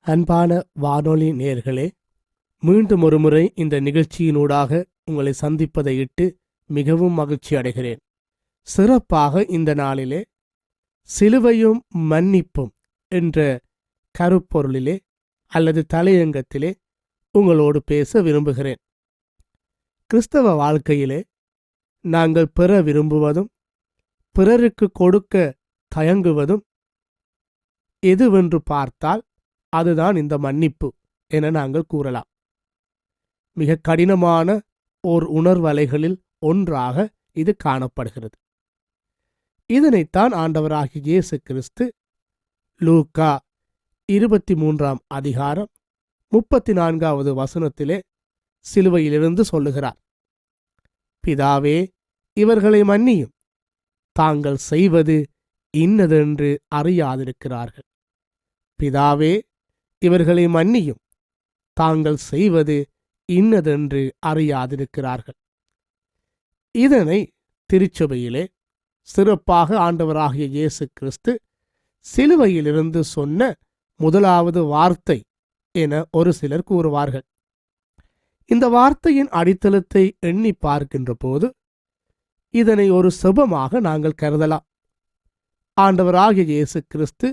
அன்பான வானொலி நேயர்களே, மீண்டும் ஒருமுறை இந்த நிகழ்ச்சியினூடாக உங்களை சந்திப்பதை இட்டு மிகவும் மகிழ்ச்சி அடைகிறேன். சிறப்பாக இந்த நாளிலே சிலுவையும் மன்னிப்பும் என்ற கருப்பொருளிலே அல்லது தலையங்கத்திலே உங்களோடு பேச விரும்புகிறேன். கிறிஸ்தவ வாழ்க்கையிலே நாங்கள் பெற விரும்புவதும் பிறருக்கு கொடுக்க தயங்குவதும் எதுவென்று பார்த்தால் அதுதான் இந்த மன்னிப்பு என நாங்கள் கூறலாம். மிக கடினமான ஓர் உணர்வலைகளில் ஒன்றாக இது காணப்படுகிறது. இதனைத்தான் ஆண்டவராகிய இயேசு கிறிஸ்து லூக்கா 23 அதிகாரம் 34வது வசனத்திலே சிலுவையிலிருந்து சொல்லுகிறார். பிதாவே, இவர்களை மன்னியும், தாங்கள் செய்வது இன்னதென்று அறியாதிருக்கிறார்கள். பிதாவே, இவர்களை மன்னியும், தாங்கள் செய்வது இன்னதென்று அறியாதிருக்கிறார்கள். இதனை திருச்சபையிலே சிறப்பாக ஆண்டவராகிய இயேசு கிறிஸ்து சிலுவையிலிருந்து சொன்ன முதலாவது வார்த்தை என ஒரு சிலர் கூறுவார்கள். இந்த வார்த்தையின் அடித்தளத்தை எண்ணி பார்க்கின்ற போது இதனை ஒரு செபமாக நாங்கள் கருதலாம். ஆண்டவராகிய இயேசு கிறிஸ்து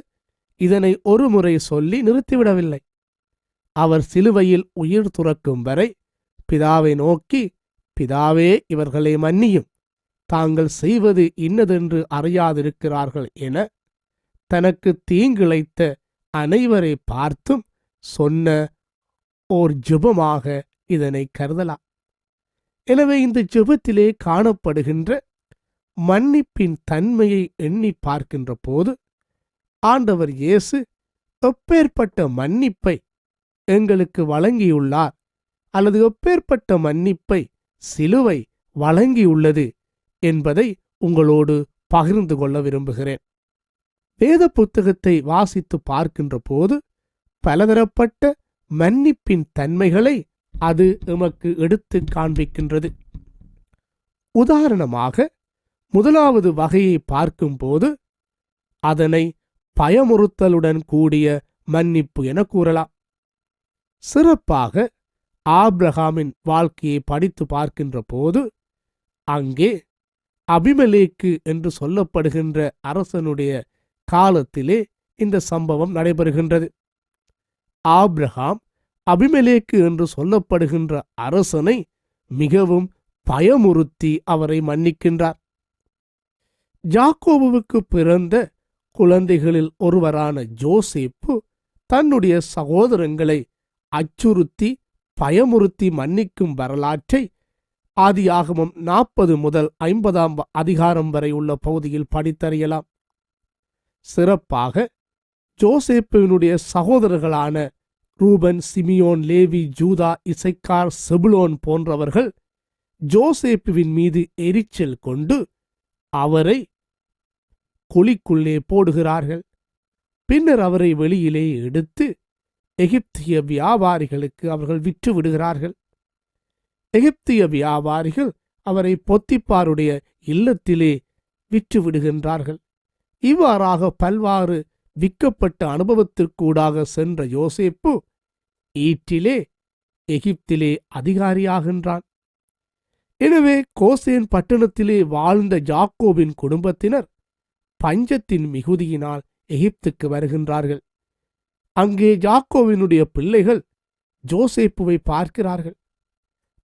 இதனை ஒரு முறை சொல்லி நிறுத்திவிடவில்லை. அவர் சிலுவையில் உயிர் துறக்கும் வரை பிதாவை நோக்கி, பிதாவே, இவர்களை மன்னியும், தாங்கள் செய்வது இன்னதென்று அறியாதிருக்கிறார்கள் என தனக்கு தீங்கிழைத்த அனைவரை பார்த்தும் சொன்ன ஓர் ஜெபமாக இதனை கருதலாம். எனவே இந்த ஜெபத்திலே காணப்படுகின்ற மன்னிப்பின் தன்மையை எண்ணி பார்க்கின்ற போது ஆண்டவர் இயேசு எப்பேற்பட்ட மன்னிப்பை எங்களுக்கு வழங்கியுள்ளார் அல்லது எப்பேற்பட்ட மன்னிப்பை சிலுவை வழங்கியுள்ளது என்பதை உங்களோடு பகிர்ந்து கொள்ள விரும்புகிறேன். வேத புத்தகத்தை வாசித்து பார்க்கின்ற போது பலதரப்பட்ட மன்னிப்பின் தன்மைகளை அது எமக்கு எடுத்து காண்பிக்கின்றது. உதாரணமாக, முதலாவது வகையை பார்க்கும்போது அதனை பயமுறுத்தலுடன் கூடிய மன்னிப்பு என கூறலாம். சிறப்பாக ஆபிரகாமின் வாழ்க்கையை படித்து பார்க்கின்ற போது அங்கே அபிமெலேக்கு என்று சொல்லப்படுகின்ற அரசனுடைய காலத்திலே இந்த சம்பவம் நடைபெறுகின்றது. ஆபிரகாம் அபிமெலேக்கு என்று சொல்லப்படுகின்ற அரசனை மிகவும் பயமுறுத்தி அவரை மன்னிக்கின்றார். யாக்கோபுவுக்கு பிறந்த குழந்தைகளில் ஒருவரான யோசேப்பு தன்னுடைய சகோதரங்களை அச்சுறுத்தி பயமுறுத்தி மன்னிக்கும் வரலாற்றை ஆதியாகமம் 40 முதல் 50 அதிகாரம் வரை உள்ள பகுதியில் படித்தறியலாம். சிறப்பாக யோசேப்புவினுடைய சகோதரர்களான ரூபன், சிமியோன், லேவி, ஜூதா, இசைக்கார், செபுலோன் போன்றவர்கள் யோசேப்புவின் மீது எரிச்சல் கொண்டு அவரை குழிக்குள்ளே போடுகிறார்கள். பின்னர் அவரை வெளியிலே எடுத்து எகிப்திய வியாபாரிகளுக்கு அவர்கள் விற்று விடுகிறார்கள். எகிப்திய வியாபாரிகள் அவரை பொத்திப்பாருடைய இல்லத்திலே விற்று விடுகின்றார்கள். இவ்வாறாக பல்வாறு விற்கப்பட்ட அனுபவத்திற்கூடாக சென்ற யோசேப்பு ஈற்றிலே எகிப்திலே அதிகாரியாகின்றான். எனவே கோசேன் பட்டணத்திலே வாழ்ந்த யாக்கோபின் குடும்பத்தினர் பஞ்சத்தின் மிகுதியினால் எகிப்துக்கு வருகின்றார்கள். அங்கே யாக்கோவினுடைய பிள்ளைகள் யோசேப்புவை பார்க்கிறார்கள்.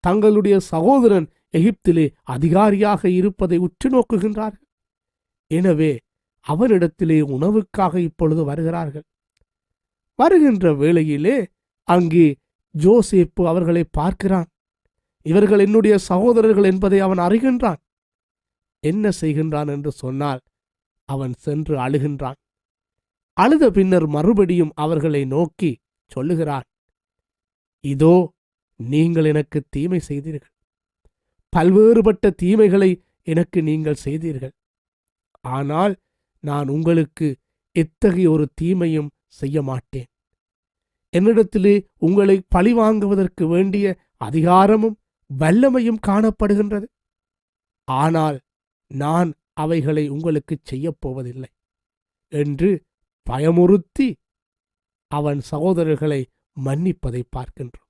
தங்களுடைய சகோதரன் எகிப்திலே அதிகாரியாக இருப்பதை உற்று நோக்குகின்றார்கள். எனவே அவனிடத்திலே உணவுக்காக இப்பொழுது வருகிறார்கள். வருகின்ற வேளையிலே அங்கே யோசேப்பு அவர்களை பார்க்கிறான். இவர்கள் என்னுடைய சகோதரர்கள் என்பதை அவன் அறிகின்றான். என்ன செய்கின்றான் என்று சொன்னால், அவன் சென்று அழுகின்றான். அழுத பின்னர் மறுபடியும் அவர்களை நோக்கி சொல்லுகிறான், இதோ நீங்கள் எனக்கு தீமை செய்தீர்கள், பல்வேறுபட்ட தீமைகளை எனக்கு நீங்கள் செய்தீர்கள். ஆனால் நான் உங்களுக்கு எத்தகைய ஒரு தீமையும் செய்ய மாட்டேன். என்னிடத்திலே உங்களை பழிவாங்குவதற்கு வேண்டிய அதிகாரமும் வல்லமையும் காணப்படுகின்றது. ஆனால் நான் அவைகளை உங்களுக்கு செய்யப்போவதில்லை என்று பயமுறுத்தி அவன் சகோதரர்களை மன்னிப்பதை பார்க்கின்றோம்.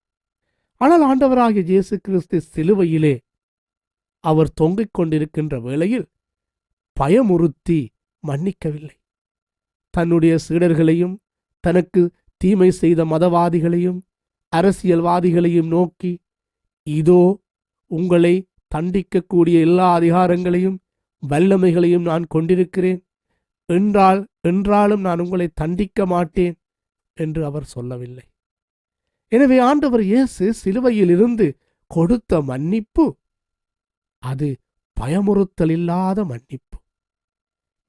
ஆனால் ஆண்டவராகிய இயேசு கிறிஸ்து சிலுவையிலே அவர் தொங்கிக் கொண்டிருக்கின்ற வேளையில் பயமுறுத்தி மன்னிக்கவில்லை. தன்னுடைய சீடர்களையும் தனக்கு தீமை செய்த மதவாதிகளையும் அரசியல்வாதிகளையும் நோக்கி, இதோ உங்களை தண்டிக்கக்கூடிய எல்லா அதிகாரங்களையும் வல்லமைகளையும் நான் கொண்டிருக்கிறேன், என்றாலும் நான் உங்களை தண்டிக்க மாட்டேன் என்று அவர் சொல்லவில்லை. எனவே ஆண்டவர் இயேசு சிலுவையில் இருந்து கொடுத்த மன்னிப்பு அது பயமுறுத்தல் இல்லாத மன்னிப்பு.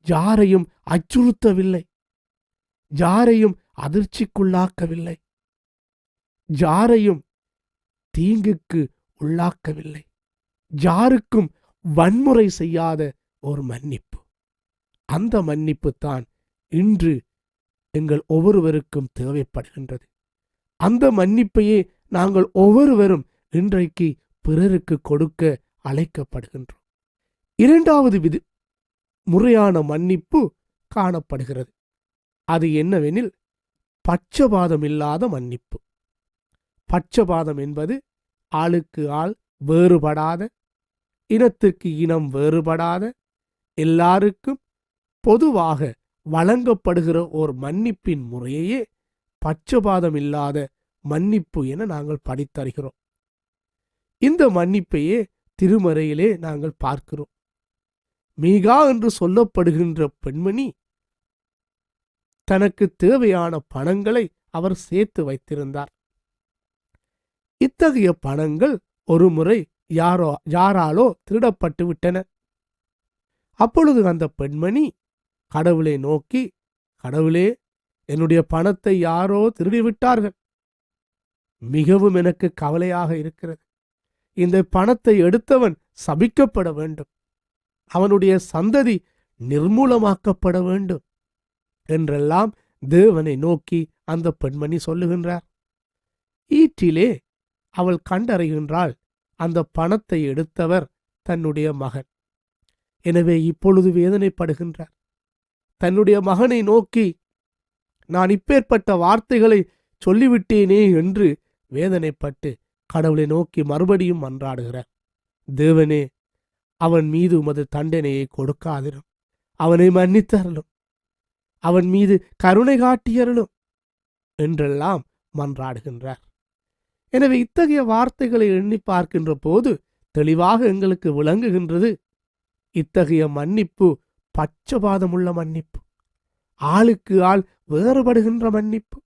யாரையும் அச்சுறுத்தவில்லை, யாரையும் அதிர்ச்சிக்குள்ளாக்கவில்லை, யாரையும் தீங்குக்கு உள்ளாக்கவில்லை, யாருக்கும் வன்முறை செய்யாத ஒரு மன்னிப்பு. அந்த மன்னிப்பு தான் இன்று எங்கள் ஒவ்வொருவருக்கும் தேவைப்படுகின்றது. அந்த மன்னிப்பையே நாங்கள் ஒவ்வொருவரும் இன்றைக்கு பிறருக்கு கொடுக்க அழைக்கப்படுகின்றோம். இரண்டாவது முறையான மன்னிப்பு காணப்படுகிறது. அது என்னவெனில் பட்சபாதம் இல்லாத மன்னிப்பு. பட்சபாதம் என்பது ஆளுக்கு ஆள் வேறுபடாத, இனத்திற்கு இனம் வேறுபடாத, எல்லாருக்கும் பொதுவாக வழங்கப்படுகிற ஒரு மன்னிப்பின் முறையே பட்சபாதம் இல்லாத மன்னிப்பு என நாங்கள் படித்தறிகிறோம். இந்த மன்னிப்பையே திருமறையிலே நாங்கள் பார்க்கிறோம். மீகா என்று சொல்லப்படுகின்ற பெண்மணி தனக்கு தேவையான பணங்களை அவர் சேர்த்து வைத்திருந்தார். இத்தகைய பணங்கள் ஒரு முறை யாராலோ திருடப்பட்டு விட்டன. அப்பொழுது அந்த பெண்மணி கடவுளை நோக்கி, கடவுளே, என்னுடைய பணத்தை யாரோ திருடிவிட்டார்கள், மிகவும் எனக்கு கவலையாக இருக்கிறது, இந்த பணத்தை எடுத்தவன் சபிக்கப்பட வேண்டும், அவனுடைய சந்ததி நிர்மூலமாக்கப்பட வேண்டும் என்றெல்லாம் தேவனை நோக்கி அந்த பெண்மணி சொல்லுகின்றார். ஈற்றிலே அவள் கண்டறிகின்றாள், அந்த பணத்தை எடுத்தவர் தன்னுடைய மகன். எனவே இப்பொழுது வேதனைப்படுகின்றார். தன்னுடைய மகனை நோக்கி, நான் இப்பேற்பட்ட வார்த்தைகளை சொல்லிவிட்டேனே என்று வேதனைப்பட்டு கடவுளை நோக்கி மறுபடியும் மன்றாடுகிறார். தேவனே, அவன் மீது உமது தண்டனையை கொடுக்காதிரும், அவனை மன்னித்தருளும், அவன் மீது கருணை காட்டியருளும் என்றெல்லாம் மன்றாடுகின்றார். எனவே இத்தகைய வார்த்தைகளை எண்ணி பார்க்கின்ற போது தெளிவாக எங்களுக்கு விளங்குகின்றது, இத்தகைய மன்னிப்பு பட்சபாதமுள்ள மன்னிப்பு, ஆளுக்கு ஆள் வேறுபடுகின்ற மன்னிப்பு.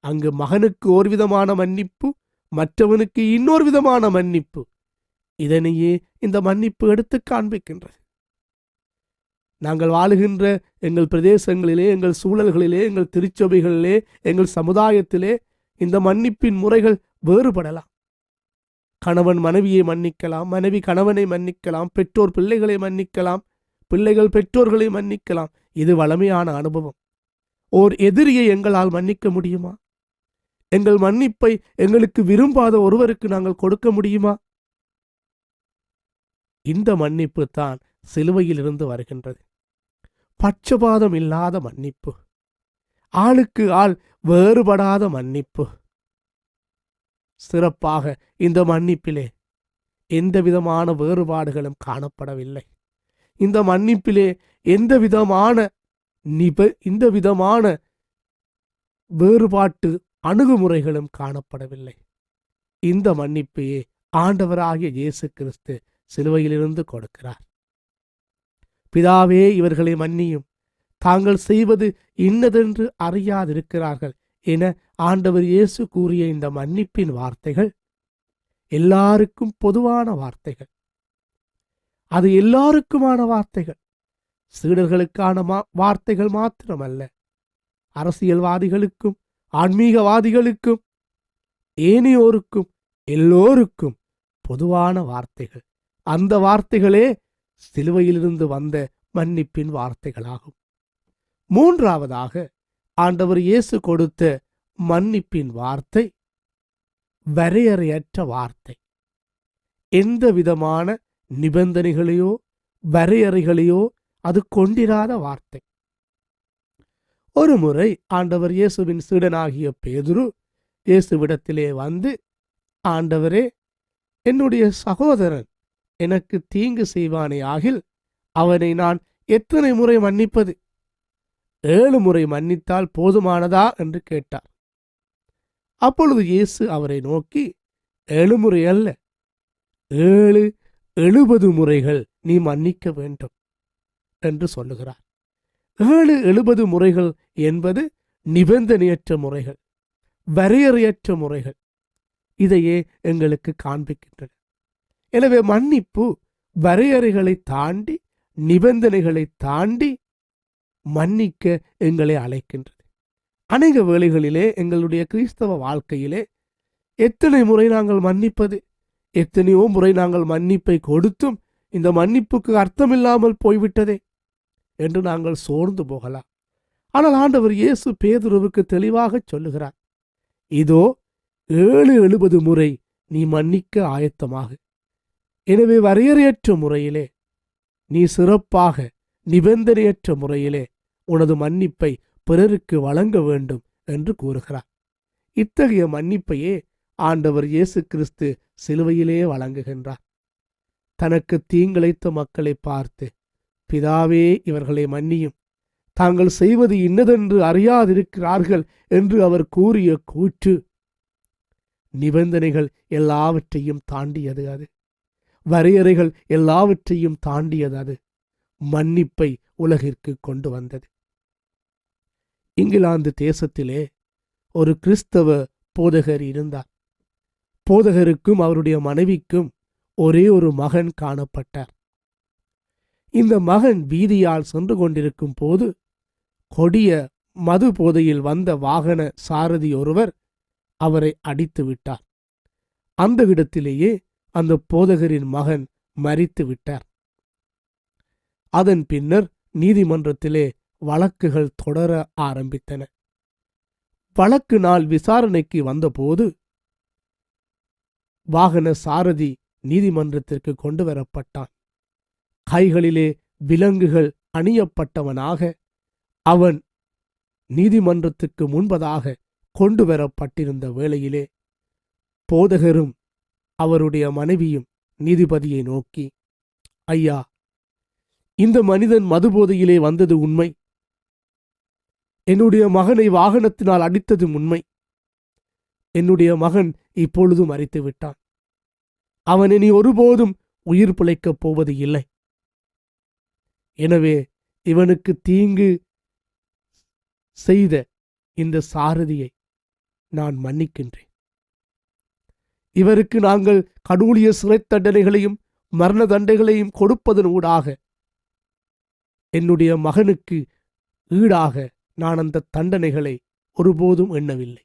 அங்கு மகனுக்கு ஒரு விதமான மன்னிப்பு, மற்றவனுக்கு இன்னொரு விதமான மன்னிப்பு. இதனையே இந்த மன்னிப்பு எடுத்து காண்பிக்கின்றது. நாங்கள் வாழுகின்ற எங்கள் பிரதேசங்களிலே, எங்கள் சூழல்களிலே, எங்கள் திருச்சபைகளிலே, எங்கள் சமுதாயத்திலே இந்த மன்னிப்பின் முறைகள் வேறுபடலாம். கணவன் மனைவியை மன்னிக்கலாம், மனைவி கணவனை மன்னிக்கலாம், பெற்றோர் பிள்ளைகளை மன்னிக்கலாம், பிள்ளைகள் பெற்றோர்களை மன்னிக்கலாம். இது வளமையான அனுபவம். ஓர் எதிரியை எங்களால் மன்னிக்க முடியுமா? எங்கள் மன்னிப்பை எங்களுக்கு விரும்பாத ஒருவருக்கு நாங்கள் கொடுக்க முடியுமா? இந்த மன்னிப்பு தான் சிலுவையில் இருந்து வருகின்றது. பட்சபாதம் இல்லாத மன்னிப்பு, ஆளுக்கு ஆள் வேறுபடாத மன்னிப்பு. சிறப்பாக இந்த மன்னிப்பிலே எந்த விதமான வேறுபாடுகளும் காணப்படவில்லை. இந்த மன்னிப்பிலே எந்த விதமான வேறுபாட்டு அணுகுமுறைகளும் காணப்படவில்லை. இந்த மன்னிப்பையே ஆண்டவராகிய இயேசு கிறிஸ்து சிலுவையிலிருந்து கொடுக்கிறார். பிதாவே, இவர்களை மன்னியும், தாங்கள் செய்வது இன்னதென்று அறியாதிருக்கிறார்கள் என ஆண்டவர் இயேசு கூறிய இந்த மன்னிப்பின் வார்த்தைகள் எல்லாருக்கும் பொதுவான வார்த்தைகள். அது எல்லாருக்குமான வார்த்தைகள். சீடர்களுக்கான வார்த்தைகள் மாத்திரமல்ல, அரசியல்வாதிகளுக்கும் ஆன்மீகவாதிகளுக்கும் ஏனையோருக்கும் எல்லோருக்கும் பொதுவான வார்த்தைகள். அந்த வார்த்தைகளே சிலுவையிலிருந்து வந்த மன்னிப்பின் வார்த்தைகளாகும். மூன்றாவதாக ஆண்டவர் இயேசு கொடுத்த மன்னிப்பின் வார்த்தை வரையறையற்ற வார்த்தை. எந்த விதமான நிபந்தனைகளையோ வரையறைகளையோ அது கொண்டிராத வார்த்தை. ஒரு முறை ஆண்டவர் இயேசுவின் சீடனாகிய பேதுரு இயேசுவிடத்திலே வந்து, ஆண்டவரே, என்னுடைய சகோதரன் எனக்கு தீங்கு செய்வானே ஆகில் அவனை நான் எத்தனை முறை மன்னிப்பது? 7 முறை மன்னித்தால் போதுமானதா என்று கேட்டார். அப்பொழுது இயேசு அவரை நோக்கி, 7 முறை அல்ல, 7 70 முறைகள் நீ மன்னிக்க வேண்டும் என்று சொல்லுகிறார். 7 70 முறைகள் என்பது நிபந்தனையற்ற முறைகள், வரையறையற்ற முறைகள். இதையே எங்களுக்கு காண்பிக்கின்றன. எனவே மன்னிப்பு வரையறைகளை தாண்டி, நிபந்தனைகளை தாண்டி மன்னிக்க எங்களை அழைக்கின்றது. அநேக வேளைகளிலே எங்களுடைய கிறிஸ்தவ வாழ்க்கையிலே எத்தனை முறை நாங்கள் மன்னிப்பது? எத்தனையோ முறை நாங்கள் மன்னிப்பை கொடுத்தும் இந்த மன்னிப்புக்கு அர்த்தமில்லாமல் போய்விட்டதே என்று நாங்கள் சோர்ந்து போகலாம். ஆனால் ஆண்டவர் இயேசு பேதுருவுக்கு தெளிவாக சொல்லுகிறார், இதோ 7 70 முறை நீ மன்னிக்க ஆயத்தமாக. எனவே வரையறையற்ற முறையிலே, நீ சிறப்பாக நிபந்தனையற்ற முறையிலே உனது மன்னிப்பை பிறருக்கு வழங்க வேண்டும் என்று கூறுகிறார். இத்தகைய மன்னிப்பையே ஆண்டவர் இயேசு கிறிஸ்து சிலுவையிலே வழங்குகின்றார். தனக்கு தீங்கிழைத்த மக்களை பார்த்து, பிதாவே, இவர்களை மன்னியும், தாங்கள் செய்வது இன்னதென்று அறியாதிருக்கிறார்கள் என்று அவர் கூறிய கூற்று நிபந்தனைகள் எல்லாவற்றையும் தாண்டியது. அது வரையறைகள் எல்லாவற்றையும் தாண்டியது. அது மன்னிப்பை உலகிற்கு கொண்டு வந்தது. இங்கிலாந்து தேசத்திலே ஒரு கிறிஸ்தவ போதகர் இருந்தார். போதகருக்கும் அவருடைய மனைவிக்கும் ஒரே ஒரு மகன் காணப்பட்டார். இந்த மகன் வீதியால் சென்று கொண்டிருக்கும் போது கொடிய மது போதையில் வந்த வாகன சாரதி ஒருவர் அவரை அடித்து விட்டார். அந்த இடத்திலேயே அந்த போதகரின் மகன் மரித்து விட்டார். அதன் பின்னர் நீதிமன்றத்திலே வழக்குகள் தொடர ஆரம்பித்தன. வழக்கு நாள் விசாரணைக்கு வந்தபோது வாகன சாரதி நீதிமன்றத்திற்கு கொண்டு வரப்பட்டான். கைகளிலே விலங்குகள் அணியப்பட்டவனாக அவன் நீதிமன்றத்துக்கு முன்பதாக கொண்டு வரப்பட்டிருந்த வேளையிலே போதகரும் அவருடைய மனைவியும் நீதிபதியை நோக்கி, ஐயா, இந்த மனிதன் மதுபோதையிலே வந்தது உண்மை. என்னுடைய மகனை வாகனத்தினால் அடித்தது உண்மை. என்னுடைய மகன் இப்பொழுது மரித்து விட்டான். அவன் இனி ஒருபோதும் உயிர் பிழைக்கப் போவது இல்லை. எனவே இவனுக்கு தீங்கு செய்த இந்த சாரதியை நான் மன்னிக்கின்றேன். இவருக்கு நாங்கள் கடூழிய சிறை தண்டனைகளையும் மரண தண்டைகளையும் கொடுப்பதன் ஊடாக என்னுடைய மகனுக்கு ஈடாக நான் அந்த தண்டனைகளை ஒருபோதும் எண்ணவில்லை.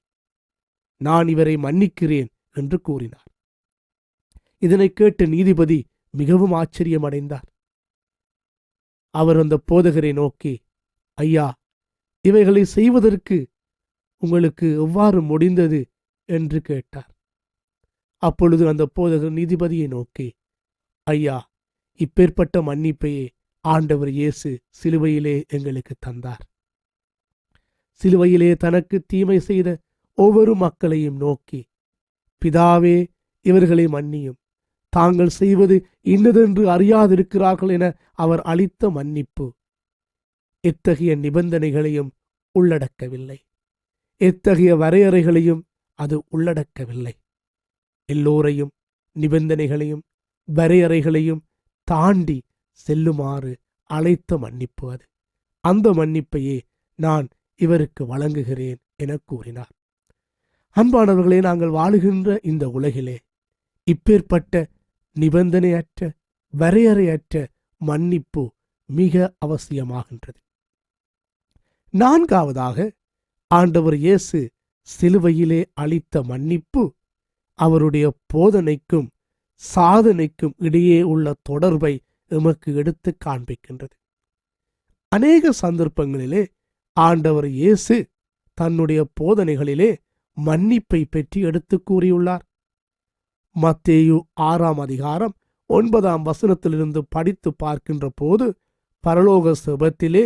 நான் இவரை மன்னிக்கிறேன் என்று கூறினார். இதனை கேட்ட நீதிபதி மிகவும் ஆச்சரியமடைந்தார். அவர் அந்த போதகரை நோக்கி, ஐயா, இவைகளை செய்வதற்கு உங்களுக்கு எவ்வாறு முடிந்தது என்று கேட்டார். அப்பொழுது அந்த போதகர் நீதிபதியை நோக்கி, ஐயா, இப்பேற்பட்ட மன்னிப்பையே ஆண்டவர் இயேசு சிலுவையிலே எங்களுக்கு தந்தார். சிலுவையிலே தனக்கு தீமை செய்த ஒவ்வொரு மக்களையும் நோக்கி, பிதாவே, இவர்களை மன்னியும், தாங்கள் செய்வது இன்னதென்று அறியாதிருக்கிறார்கள் என அவர் அளித்த மன்னிப்பு எத்தகைய நிபந்தனைகளையும் உள்ளடக்கவில்லை. எத்தகைய வரையறைகளையும் அது உள்ளடக்கவில்லை. எல்லோரையும் நிபந்தனைகளையும் வரையறைகளையும் தாண்டி செல்லுமாறு அழைத்த மன்னிப்பு அது. அந்த மன்னிப்பையே நான் இவருக்கு வழங்குகிறேன் என கூறினார். அன்பானவர்களே, நாங்கள் வாழுகின்ற இந்த உலகிலே இப்பேற்பட்ட நிபந்தனையற்ற வரையறையற்ற மன்னிப்பு மிக அவசியமாகின்றது. 4வது, ஆண்டவர் இயேசு சிலுவையிலே அளித்த மன்னிப்பு அவருடைய போதனைக்கும் சாதனைக்கும் இடையே உள்ள தொடர்பை எமக்கு எடுத்து காண்பிக்கின்றது. அநேக சந்தர்ப்பங்களிலே ஆண்டவர் இயேசு தன்னுடைய போதனைகளிலே மன்னிப்பை பற்றி எடுத்து கூறியுள்ளார். மத்தேயு 6ஆம் அதிகாரம் 9ஆம் வசனத்திலிருந்து படித்து பார்க்கின்ற போது, பரலோக செபத்திலே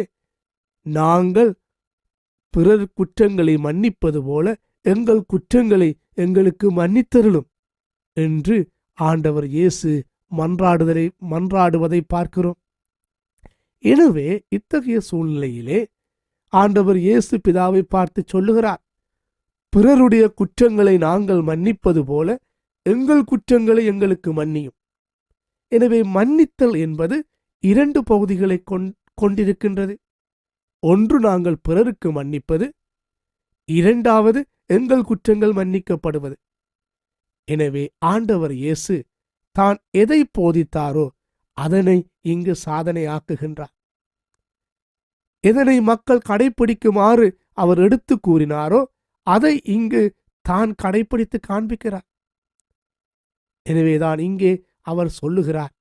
நாங்கள் பிறர் குற்றங்களை மன்னிப்பது போல எங்கள் குற்றங்களை எங்களுக்கு மன்னித்தருளும் என்று ஆண்டவர் இயேசு மன்றாடுவதை பார்க்கிறோம். எனவே இத்தகைய சூழ்நிலையிலே ஆண்டவர் இயேசு பிதாவை பார்த்து சொல்லுகிறார், பிறருடைய குற்றங்களை நாங்கள் மன்னிப்பது போல எங்கள் குற்றங்களை எங்களுக்கு மன்னியும். எனவே மன்னித்தல் என்பது 2 பகுதிகளை கொண்டிருக்கின்றது. ஒன்று நாங்கள் பிறருக்கு மன்னிப்பது, 2வது எங்கள் குற்றங்கள் மன்னிக்கப்படுவது. எனவே ஆண்டவர் இயேசு தான் எதை போதித்தாரோ அதனை இங்கு சாதனையாக்குகின்றார். எதனை மக்கள் கடைப்பிடிக்குமாறு அவர் எடுத்து கூறினாரோ அதை இங்கு தான் கடைப்பிடித்து காண்பிக்கிறார். எனவேதான் இங்கே அவர் சொல்லுகிறார்,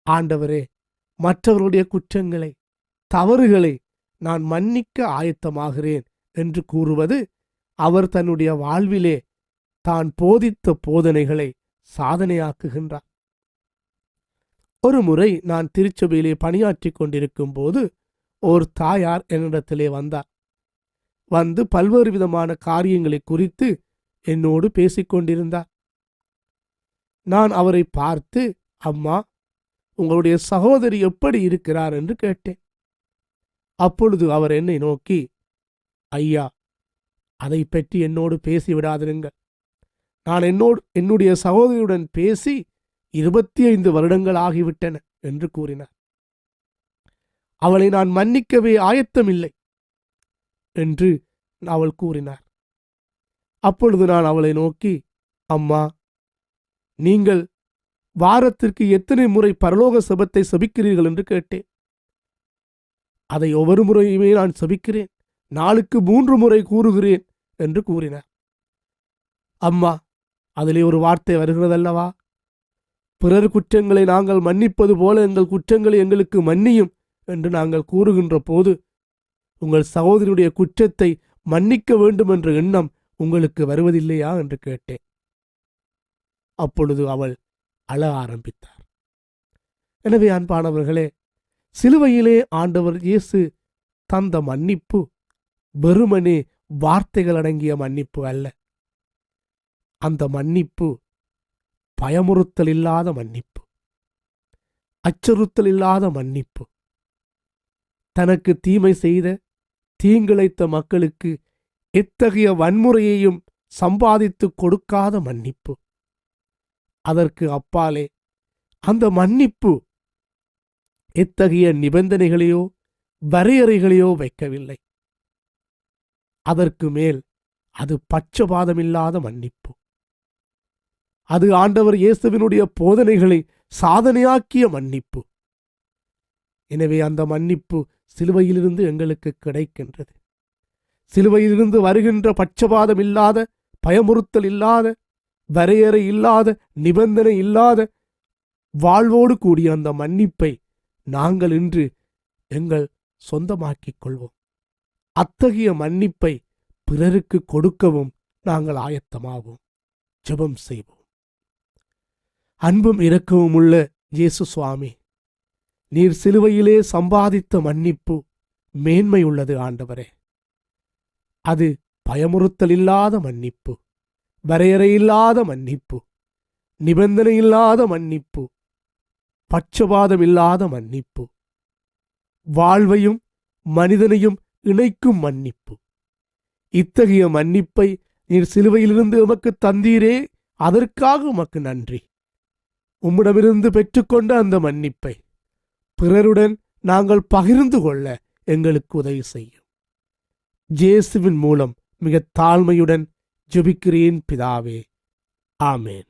ஆண்டவரே, மற்றவருடைய குற்றங்களை, தவறுகளை நான் மன்னிக்க ஆயத்தமாகிறேன் என்று கூறுவது அவர் தன்னுடைய வாழ்விலே தான் போதித்த போதனைகளை சாதனையாக்குகின்றார். ஒரு முறை நான் திருச்சபையிலே பணியாற்றிக் கொண்டிருக்கும் போது ஓர் தாயார் என்னிடத்திலே வந்தார். வந்து பல்வேறு விதமான காரியங்களை குறித்து என்னோடு பேசிக்கொண்டிருந்தார். நான் அவரை பார்த்து, அம்மா, உங்களுடைய சகோதரி எப்படி இருக்கிறார் என்று கேட்டேன். அப்பொழுது அவர் என்னை நோக்கி, ஐயா, அதை பற்றி என்னோடு பேசிவிடாதிருங்கள். நான் என்னுடைய சகோதரியுடன் பேசி 25 வருடங்கள் ஆகிவிட்டன என்று கூறினார். அவளை நான் மன்னிக்கவே ஆயத்தமில்லை என்று அவள் கூறினார். அப்பொழுது நான் அவளை நோக்கி, அம்மா, நீங்கள் வாரத்திற்கு எத்தனை முறை பரலோக செபத்தை செபிக்கிறீர்கள் என்று கேட்டேன். அதை ஒவ்வொரு முறையுமே நான் செபிக்கிறேன், நாளுக்கு 3 முறை கூறுகிறேன் என்று கூறினார். அம்மா, அதிலே ஒரு வார்த்தை வருகிறதல்லவா, பிறர் குற்றங்களை நாங்கள் மன்னிப்பது போல எங்கள் குற்றங்களை எங்களுக்கு மன்னியும் என்று நாங்கள் கூறுகின்ற போது உங்கள் சகோதரியுடைய குற்றத்தை மன்னிக்க வேண்டும் என்ற எண்ணம் உங்களுக்கு வருவதில்லையா என்று கேட்டேன். அப்பொழுது அவள் அழ ஆரம்பித்தார். எனவே அன்பானவர்களே, சிலுவையிலே ஆண்டவர் இயேசு தந்த மன்னிப்பு வெறுமனே வார்த்தைகள் அடங்கிய மன்னிப்பு அல்ல. அந்த மன்னிப்பு பயமுறுத்தல் இல்லாத மன்னிப்பு, அச்சுறுத்தல் இல்லாத மன்னிப்பு, தனக்கு தீமை செய்த தீங்கிழைத்த மக்களுக்கு எத்தகைய வன்முறையையும் சம்பாதித்து கொடுக்காத மன்னிப்பு. அதற்கு அப்பாலே அந்த மன்னிப்பு எத்தகைய நிபந்தனைகளையோ வரையறைகளையோ வைக்கவில்லை. அதற்கு மேல் அது பட்சபாதமில்லாத மன்னிப்பு. அது ஆண்டவர் இயேசுவினுடைய போதனைகளை சாதனையாக்கிய மன்னிப்பு. எனவே அந்த மன்னிப்பு சிலுவையிலிருந்து எங்களுக்கு கிடைக்கின்றது. சிலுவையிலிருந்து வருகின்ற பட்சபாதம் இல்லாத, பயமுறுத்தல் இல்லாத, வரையறை இல்லாத, நிபந்தனை இல்லாத வாழ்வோடு கூடிய அந்த மன்னிப்பை நாங்கள் இன்று எங்கள் சொந்தமாக்கிக் கொள்வோம். அத்தகைய மன்னிப்பை பிறருக்கு கொடுக்கவும் நாங்கள் ஆயத்தமாவோம். ஜெபம் செய்வோம். அன்பும் இரக்கமும் உள்ள இயேசு சுவாமி, நீர் சிலுவையிலே சம்பாதித்த மன்னிப்பு மேன்மை உள்ளது ஆண்டவரே. அது பயமுறுத்தல் இல்லாத மன்னிப்பு, வரையறையில்லாத மன்னிப்பு, நிபந்தனை இல்லாத மன்னிப்பு, பட்சபாதம் இல்லாத மன்னிப்பு, வாழ்வையும் மனிதனையும் இணைக்கும் மன்னிப்பு. இத்தகைய மன்னிப்பை நீர் சிலுவையிலிருந்து உமக்கு தந்தீரே, அதற்காக உமக்கு நன்றி. உம்மிடமிருந்து பெற்றுக்கொண்ட அந்த மன்னிப்பை பிறருடன் நாங்கள் பகிர்ந்து கொள்ள எங்களுக்கு உதவி செய்யும். இயேசுவின் மூலம் மிக தாழ்மையுடன் ஜெபிக்கிறேன் பிதாவே. ஆமேன்.